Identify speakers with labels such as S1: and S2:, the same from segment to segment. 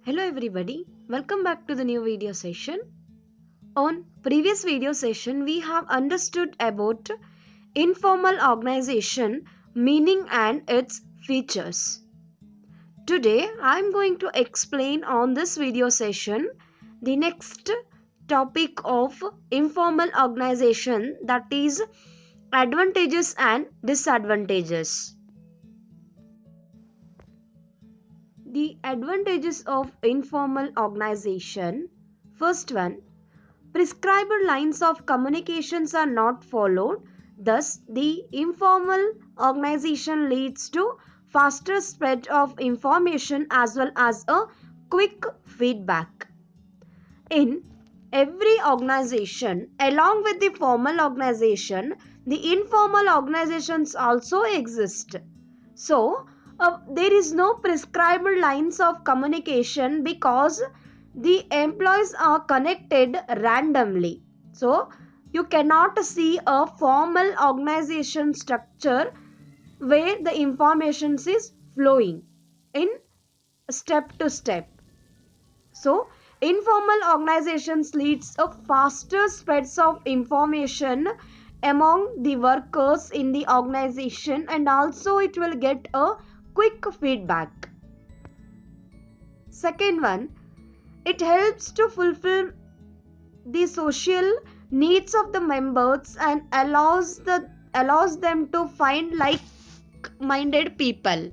S1: Hello everybody, welcome back to the new video session. On previous video session, we have understood about informal organization, meaning and its features. Today, I am going to explain on this video session the next topic of informal organization, that is advantages and disadvantages. The advantages of informal organization. First one, prescribed lines of communications are not followed. Thus, the informal organization leads to faster spread of information as well as a quick feedback. In every organization, along with the formal organization, the informal organizations also exist. So, there is no prescribed lines of communication because the employees are connected randomly. So, you cannot see a formal organization structure where the information is flowing in step to step. So, informal organizations leads a faster spreads of information among the workers in the organization, and also it will get a quick feedback. Second one, it helps to fulfill the social needs of the members and allows them to find like-minded people.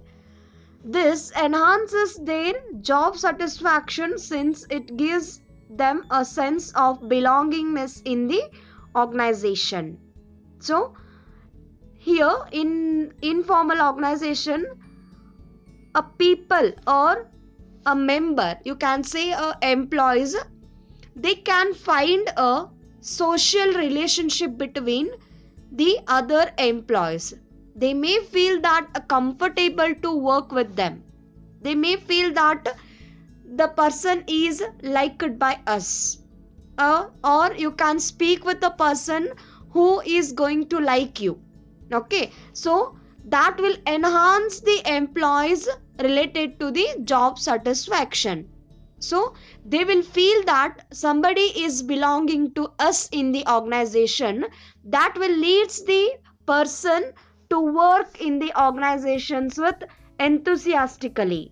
S1: This enhances their job satisfaction since it gives them a sense of belongingness in the organization. So, here in informal organization, a people or a member, you can say employees, they can find a social relationship between the other employees. They may feel that comfortable to work with them. They may feel that the person is liked by us. Or you can speak with a person who is going to like you. Okay, so that will enhance the employees related to the job satisfaction. So they will feel that somebody is belonging to us in the organization. That will leads the person to work in the organizations with enthusiastically.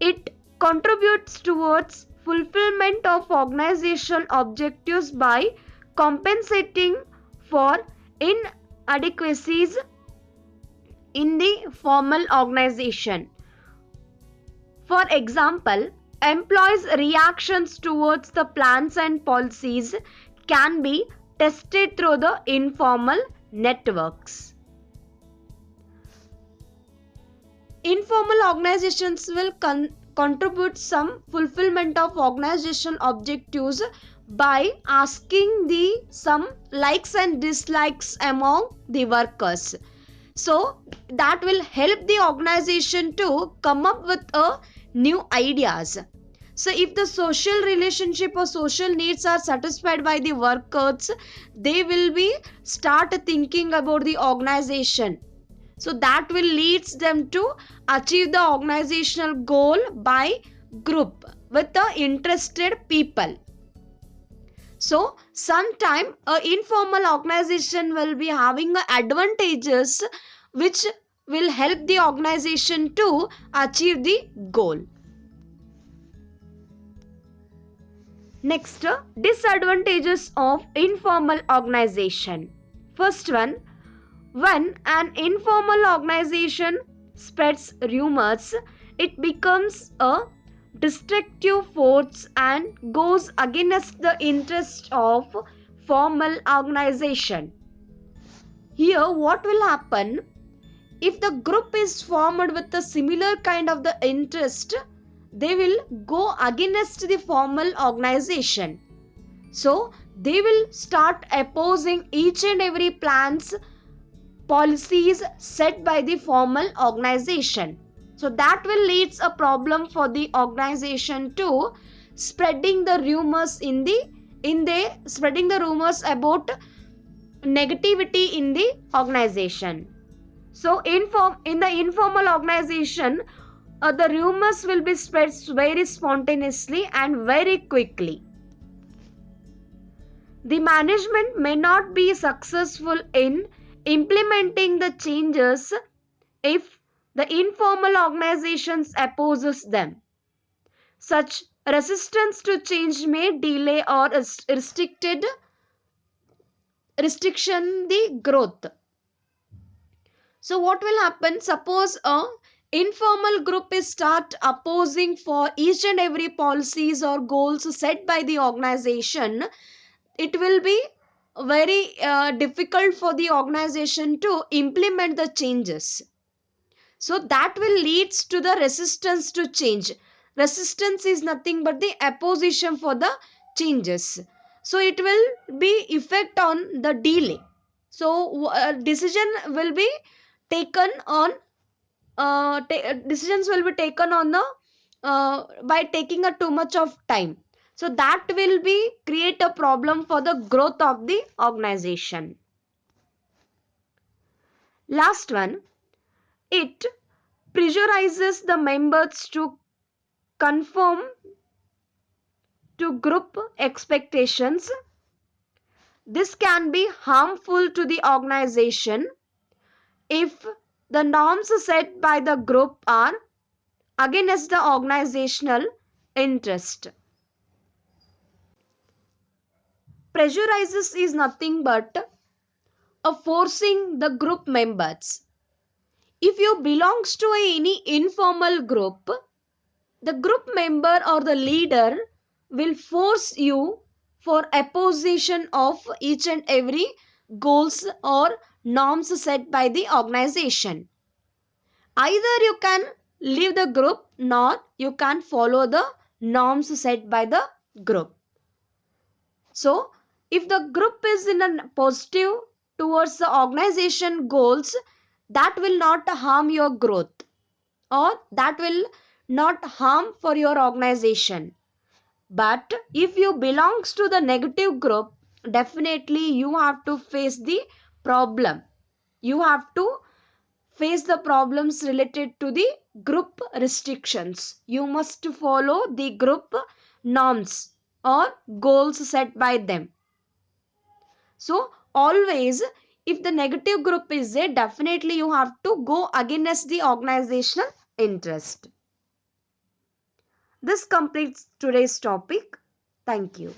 S1: It contributes towards fulfillment of organizational objectives by compensating for inadequacies in the formal organization. For example, employees' reactions towards the plans and policies can be tested through the informal networks. Informal organizations will contribute some fulfillment of organizational objectives by asking some likes and dislikes among the workers. So that will help the organization to come up with new ideas. So if the social relationship or social needs are satisfied by the workers, they will be start thinking about the organization. So that will leads them to achieve the organizational goal by group with the interested people. So sometime a informal organization will be having advantages which will help the organization to achieve the goal. Next, disadvantages of informal organization. First one, when an informal organization spreads rumors, it becomes a destructive force and goes against the interest of formal organization. Here, what will happen? If the group is formed with a similar kind of the interest, they will go against the formal organization. So, they will start opposing each and every plans, policies set by the formal organization. So that will leads a problem for the organization to spreading the rumors spreading the rumors about negativity in the organization. So in the informal organization, the rumors will be spread very spontaneously and very quickly. The management may not be successful in implementing the changes if the informal organizations opposes them. Such resistance to change may delay or restriction the growth. So what will happen? Suppose a informal group is start opposing for each and every policies or goals set by the organization. It will be very difficult for the organization to implement the changes. So that will leads to the resistance to change. Resistance is nothing but the opposition for the changes. So it will be effect on the delay. So decision will be taken on decisions will be taken on the by taking a too much of time. So that will be create a problem for the growth of the organization. Last one, it pressurizes the members to conform to group expectations. This can be harmful to the organization if the norms set by the group are against the organizational interest. Pressurizes is nothing but a forcing the group members. If you belongs to any informal group, the group member or the leader will force you for opposition of each and every goals or norms set by the organization. Either you can leave the group nor you can follow the norms set by the group. So if the group is in a positive towards the organization goals, that will not harm your growth or that will not harm for your organization. But if you belongs to the negative group, definitely you have to face the problem. You have to face the problems related to the group restrictions. You must follow the group norms or goals set by them. So always if the negative group is there, definitely you have to go against the organizational interest. This completes today's topic. Thank you.